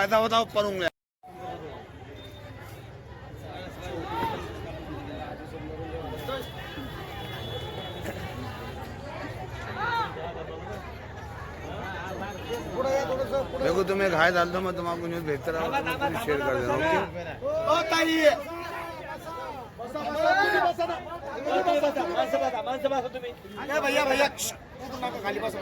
पैदा बताओ परूंगा। देखो तुम्हें घाय डाल दो, मैं तुम्हारा न्यूज भेजता रहा, शेयर कर देना। ओके भैया भैया खाली बस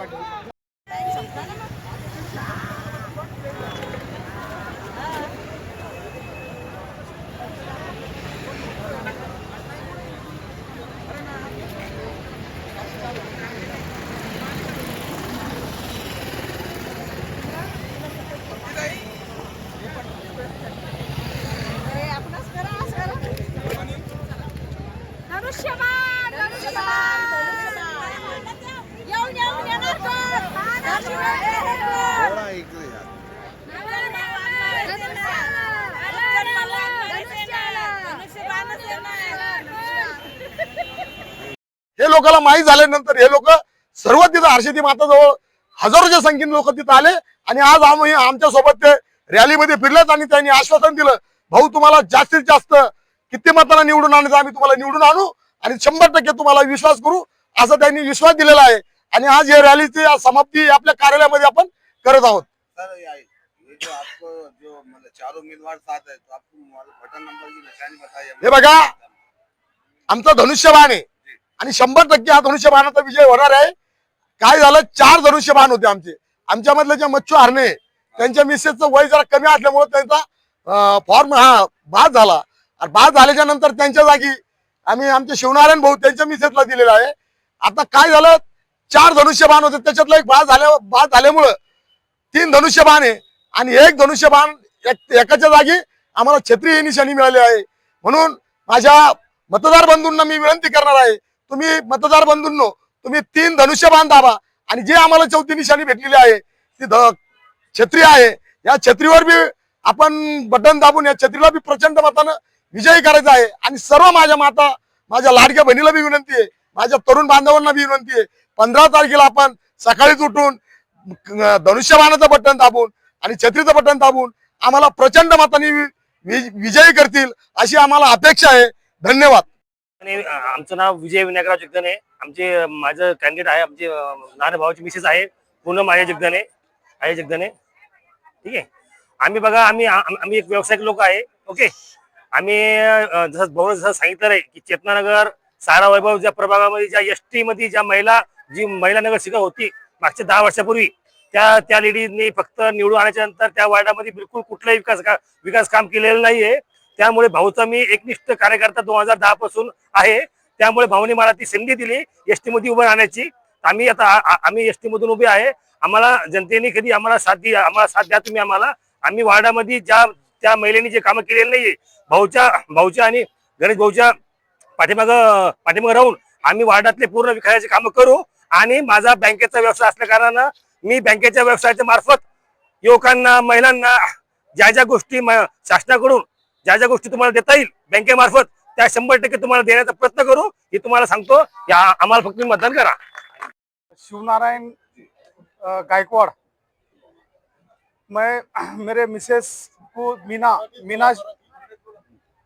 हे लोकांना माहीत झाल्यानंतर हे लोक सर्व तिथं हर्षदी माताजवळ हजारोच्या संख्येने लोक तिथं आले आणि आज आम्ही आमच्या सोबत ते रॅलीमध्ये फिरलेत आणि त्यांनी आश्वासन दिलं, भाऊ तुम्हाला जास्तीत जास्त किती मतांना निवडून आणायचं आम्ही तुम्हाला निवडून आणू आणि 100% तुम्हाला विश्वास करू, असं त्यांनी विश्वास दिलेला आहे। आणि आज हे रॅलीची समाप्ती आपल्या कार्यालयामध्ये आपण करत आहोत। सर ये जो आपको जो मतलब चारों उम्मीदवार साथ है, तो आपको बटन नंबर की निशानी बताइए। हे बघा आमचा धनुष्यबाण आहे आणि 100% हा धनुष्यबाणाचा विजय होणार आहे। काय झालं, 4 धनुष्यबाण होते आमच्यामधले जे मच्छू हरणे त्यांच्या मिसेसचं वय जरा कमी असल्यामुळे त्यांचा फॉर्म हा बाद झाला आणि बाद झाल्याच्या नंतर त्यांच्या जागी आम्ही आमचे शिवनारायण भाऊ त्यांच्या मिसेसला दिलेला आहे। आता काय झालं, 4 धनुष्यबाण होते त्याच्यातलं एक बाद झाल्यामुळं 3 धनुष्यबाण आहे आणि 1 धनुष्यबाण एकाच्या जागी आम्हाला छत्री निशाणी मिळाली आहे। म्हणून माझ्या मतदार बंधूंना मी विनंती करणार आहे, तुम्ही मतदार बंधूंनो तुम्ही 3 धनुष्यबाण दाबा आणि जे आम्हाला 4थी निशाणी भेटलेली आहे ती छत्री आहे, या छत्रीवर बी आपण बटन दाबून या छत्रीला बी प्रचंड मतानं विजयी करायचा आहे। आणि सर्व माझ्या माता माझ्या लाडक्या बहिणीला बी विनंती आहे, माझ्या तरुण बांधवांना बी विनंती आहे, 15 तारखेला आपण सकाळीच उठून धनुष्यबाणाचं बटन दाबून आणि छत्रीचं बटन दाबून आम्हाला प्रचंड मतांनी विजयी करतील अशी आम्हाला अपेक्षा आहे। धन्यवाद। आमचं नाव विजय विनायकराव जगदाने, आमचे माझं कॅन्डिडेट आहे, आमचे नाना भावाची मिसेस आहे पूनम माझ्या जगदाने आहे जगदाने, ठीक आहे। आम्ही बघा आम्ही एक व्यावसायिक लोक आहे, ओके। आम्ही जसं सांगितलं आहे की चेतनानगर सारा वैभव ज्या प्रभागामध्ये ज्या एसटी मध्ये ज्या महिला नगरसेविका होती मागच्या 10 वर्षापूर्वी त्या लेडीजनी फक्त निवडून आल्याच्या नंतर त्या वार्डामध्ये बिलकुल कुठलाही विकास काम केलेलं नाहीये। त्यामुळे भाऊचा मी एकनिष्ठ कार्यकर्ता 2010 पासून आहे, त्यामुळे भाऊने मला ती संधी दिली एसटी मध्ये उभं राहण्याची। आम्ही एसटी मधून उभे आहे, आम्हाला जनतेने कधी आम्हाला साथ द्या तुम्ही आम्हाला। आम्ही वार्डामध्ये त्या महिलेने जे कामं केलेले नाहीये भाऊच्या आणि गणेश भाऊच्या पाठीमागं राहून आम्ही वार्डातले पूर्ण विकासाचे कामं करू। आणि माझा बँकेचा व्यवसाय असल्या कारणानं मी बँकेच्या व्यवसायाच्या मार्फत युवकांना महिलांना ज्या गोष्टी शासनाकडून ज्या गोष्टी तुम्हाला देता येईल बँकेमार्फत त्या 100% तुम्हाला देण्याचा प्रयत्न करू, हे तुम्हाला सांगतो। आम्हाला फक्त मतदान करा। शिवनारायण गायकवाड़, मेरे मिसेस को मीना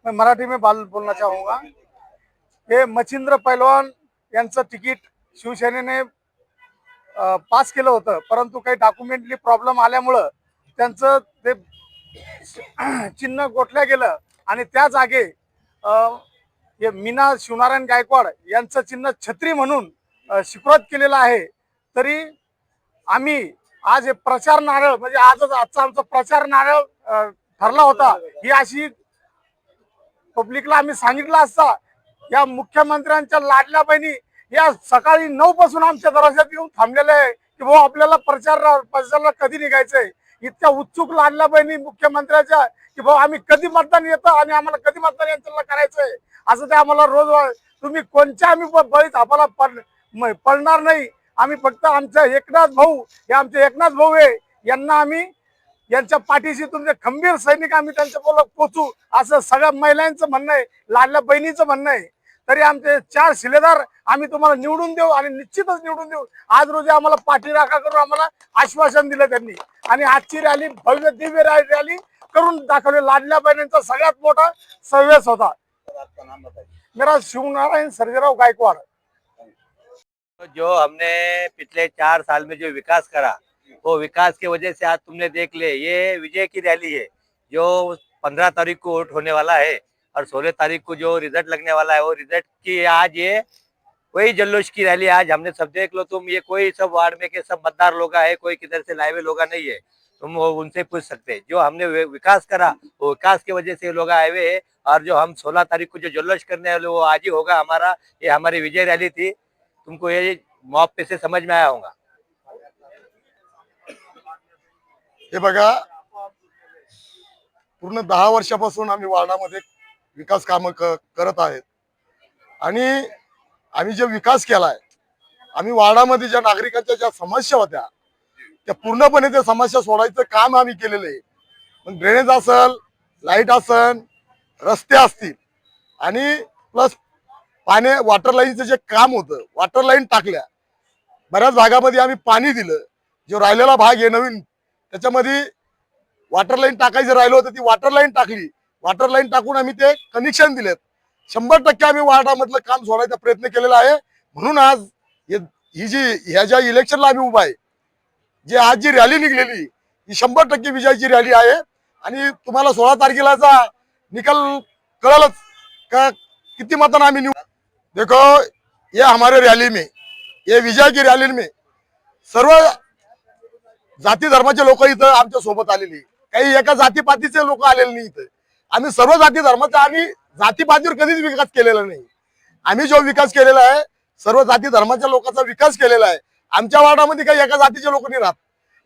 मैं मराठी में बोलना चाहूँगा। हे मच्छिंद्र पैलवान यांचं तिकीट शिवसेनेने पास केलं होतं, परंतु काही डॉक्युमेंटली प्रॉब्लेम आल्यामुळं त्यांचं ते चिन्ह गोठल्या गेलं आणि त्या जागे हे मीना शिवनारायण गायकवाड यांचं चिन्ह छत्री म्हणून स्वीकृत केलेलं आहे। तरी आम्ही आज हे प्रचार नारळ म्हणजे आजचा आमचा प्रचार नारळ ठरला होता, ही अशी पब्लिकला आम्ही सांगितलं असता। या मुख्यमंत्र्यांच्या लाडल्या बहिणी या सकाळी 9 पासून आमच्या दरवाज्यात येऊन थांबलेले आहे की भाऊ आपल्याला प्रचाराला कधी निघायचंय। इतक्या उत्सुक लाडल्या बहिणी मुख्यमंत्र्याच्या की भाऊ आम्ही कधी मतदान येतं आणि आम्हाला कधी मतदान यांच्याला करायचंय, असं ते आम्हाला रोज तुम्ही कोणत्या आम्ही बळीत आपल्याला पडणार नाही। आम्ही फक्त आमच्या एकनाथ भाऊ हे आमचे एकनाथ भाऊ आहे, यांना आम्ही यांच्या पाठीशी तुमचे खंबीर सैनिक आम्ही त्यांच्या बोलत पोचू असं सगळ्या महिलांचं म्हणणं आहे, लाडल्या बहिणीचं म्हणणं आहे। तरी आमचे 4 शिलेदार आम्ही तुम्हाला निवडून देऊ आणि निश्चितच निवडून देऊ. आज रोजी आम्हाला पाठीराखा करून आम्हाला आश्वासन दिलं त्यांनी आणि आजची रॅली भव्य दिव्य रॅली करून दाखवली. लाडल्या बहिणींचा सगळ्यात मोठा सव्यस होता. सर, आपका नाम बताइए. मेरा शिवनारायण सर्जेराव गायकवाड़. जो हमने पिछले 4 साल में जो विकास करा, वो विकास की वजह से आज तुमने देख ले, ये विजय की रैली है. जो 15 तारीख को वोट होने वाला है और 16 तारीख को जो रिजल्ट लगने वाला है, वो रिजल्ट की आज ये वही जल्लोष की रैली. आज हमने सब देख लो तुम, ये कोई सब वार्ड में के सब मतदार लोग है, कोई किधर से लाए हुए लोग नहीं है. तुम वो उनसे पूछ सकते. जो हमने विकास करा, वो विकास की वजह से लोग आए हुए है. और जो हम 16 तारीख को जो जल्लोष करने वाले, वो आज ही होगा हमारा. ये हमारी विजय रैली थी. तुमको ये मौके से समझ में आया होगा. हे बघा, पूर्ण 10 वर्षापासून आम्ही वार्डामध्ये विकास कामं करत आहेत आणि आम्ही जे विकास केलाय, आम्ही वार्डामध्ये ज्या नागरिकांच्या ज्या समस्या होत्या त्या पूर्णपणे त्या समस्या सोडायचं काम आम्ही केलेलं आहे. पण ड्रेनेज असेल, लाईट असेल, रस्ते असतील आणि प्लस वॉटर लाईनचं जे काम होतं, वॉटर लाईन टाकल्या. बऱ्याच भागामध्ये आम्ही पाणी दिलं. जो राहिलेला भाग आहे नवीन, त्याच्यामध्ये वॉटर लाईन टाकायचं राहिलं होतं, ती वॉटर लाईन टाकली. वॉटर लाईन टाकून आम्ही ते कनेक्शन दिलेत. 100% आम्ही वार्डामधलं काम सोडायचा प्रयत्न केलेला आहे. म्हणून आज ह्या ज्या इलेक्शनला आम्ही उभा आहे, जे आज जी रॅली निघलेली, ही 100% विजयाची रॅली आहे. आणि तुम्हाला 16 तारखेलाचा निकाल कळलंच का किती मतांना आम्ही देखो, ये हमारे रैली में, ये विजय की रॅली में सर्व जाती धर्माचे लोक इथं आमच्या सोबत आलेली. काही एका जातीपातीचे लोक आलेले नाही इथं. आम्ही सर्व जाती धर्माचा, आम्ही जातीपातीवर कधीच विकास केलेला नाही. आम्ही जो विकास केलेला आहे, सर्व जाती धर्माच्या लोकांचा विकास केलेला आहे. आमच्या वार्डामध्ये काही एका जातीचे लोक नाही राहत.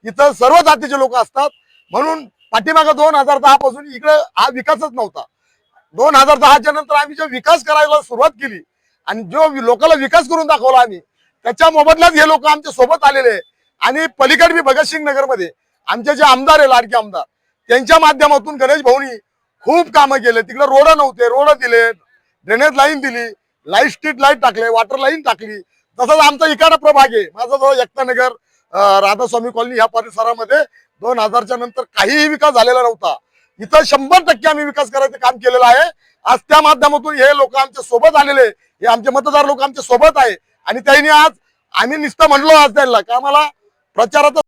इथं सर्व जातीचे लोक असतात. म्हणून पाठीमागं 2010 पासून इकडे हा विकासच नव्हता. 2010च्या नंतर आम्ही जो विकास करायला सुरुवात केली आणि जो लोकांना विकास करून दाखवला आम्ही, त्याच्या मोबदल्यात हे लोक आमच्या सोबत आलेले आहे. आणि पलीकडे मी भगतसिंग नगर मध्ये आमचे जे आमदार आहे, लाडके आमदार, त्यांच्या माध्यमातून गणेश भाऊनी खूप कामं केले. तिकडे रोड नव्हते, रोड दिले, ड्रेनेज लाईन दिली, लाईट स्ट्रीट लाईट टाकले, वॉटर लाईन टाकली. तसंच आमचा इकडा प्रभाग आहे, माझा जो एकतानगर, राधास्वामी कॉलनी ह्या परिसरामध्ये 2000च्या नंतर काहीही विकास झालेला नव्हता. इथं 100% आम्ही विकास करायचं काम केलेलं आहे. आज त्या माध्यमातून हे लोक आमच्या सोबत आलेले, हे आमचे मतदार लोक आमच्या सोबत आहे. आणि त्यांनी आज आम्ही नुसतं म्हणलो आज त्यांना का आम्हाला प्रचाराचा